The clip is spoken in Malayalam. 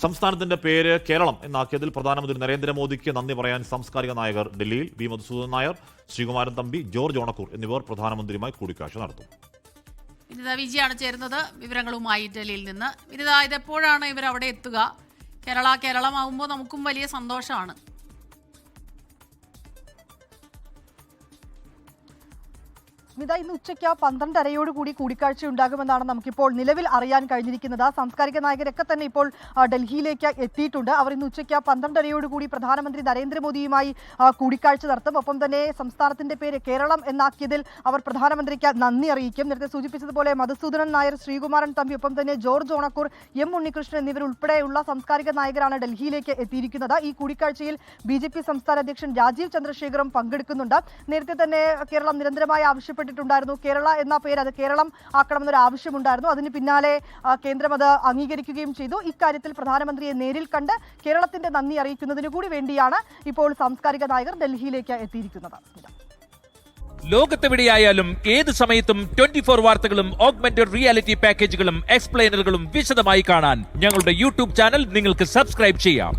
സംസ്ഥാനത്തിന്റെ പേര് കേരളം എന്നാക്കിയതിൽ പ്രധാനമന്ത്രി നരേന്ദ്രമോദിക്ക് നന്ദി പറയാൻ സാംസ്കാരിക നായകർ ഡൽഹിയിൽ. വി മധുസൂദൻ നായർ, ശ്രീകുമാരൻ തമ്പി, ജോർജ് ഓണക്കൂർ എന്നിവർ പ്രധാനമന്ത്രിയുമായി കൂടിക്കാഴ്ച നടത്തും. വിനിത വിജയാണ് ചേരുന്നത് വിവരങ്ങളുമായി ഡൽഹിയിൽ നിന്ന്. വിനിത, ഇതെപ്പോഴാണ് ഇവർ അവിടെ എത്തുക? കേരളമാവുമ്പോൾ നമുക്കും വലിയ സന്തോഷമാണ്. സ്മിത, ഇന്ന് ഉച്ചയ്ക്ക് 12:30 കൂടിക്കാഴ്ച ഉണ്ടാകുമെന്നാണ് നമുക്കിപ്പോൾ നിലവിൽ അറിയാൻ കഴിഞ്ഞിരിക്കുന്നത്. സാംസ്കാരിക നായകരൊക്കെ തന്നെ ഇപ്പോൾ ഡൽഹിയിലേക്ക് എത്തിയിട്ടുണ്ട്. അവർ ഇന്ന് ഉച്ചയ്ക്ക് 12:30 പ്രധാനമന്ത്രി നരേന്ദ്രമോദിയുമായി കൂടിക്കാഴ്ച നടത്തും. ഒപ്പം തന്നെ സംസ്ഥാനത്തിന്റെ പേര് കേരളം എന്നാക്കിയതിൽ അവർ പ്രധാനമന്ത്രിക്ക് നന്ദി അറിയിക്കും. നേരത്തെ സൂചിപ്പിച്ചതുപോലെ മധുസൂദനൻ നായർ, ശ്രീകുമാരൻ തമ്പി, ഒപ്പം തന്നെ ജോർജ് ഓണക്കൂർ, എം ഉണ്ണികൃഷ്ണൻ എന്നിവരുൾപ്പെടെയുള്ള സാംസ്കാരിക നായകരാണ് ഡൽഹിയിലേക്ക് എത്തിയിരിക്കുന്നത്. ഈ കൂടിക്കാഴ്ചയിൽ BJP സംസ്ഥാന അധ്യക്ഷൻ രാജീവ് ചന്ദ്രശേഖറും പങ്കെടുക്കുന്നുണ്ട്. നേരത്തെ തന്നെ കേരളം നിരന്തരമായി ആവശ്യപ്പെട്ടിട്ടുണ്ടായിരുന്നു കേരള എന്ന പേര് അത് കേരളം ആക്കണമെന്നൊരു ആവശ്യമുണ്ടായിരുന്നു. അതിന് പിന്നാലെ കേന്ദ്രം അത് അംഗീകരിക്കുകയും ചെയ്തു. ഇക്കാര്യത്തിൽ പ്രധാനമന്ത്രിയെ നേരിൽ കണ്ട് കേരളത്തിന്റെ നന്ദി അറിയിക്കുന്നതിനു കൂടി വേണ്ടിയാണ് ഇപ്പോൾ സാംസ്കാരിക നായകർ ഡൽഹിയിലേക്ക് എത്തിയിരിക്കുന്നത്. ലോകത്തെവിടെയായാലും ഏത് സമയത്തും 24 വാർത്തകളും ഓഗ്മെന്റഡ് റിയാലിറ്റി പാക്കേജുകളും എക്സ്പ്ലെയിനറുകളും വിശദമായി കാണാൻ ഞങ്ങളുടെ YouTube ചാനൽ നിങ്ങൾക്ക് സബ്സ്ക്രൈബ് ചെയ്യാം.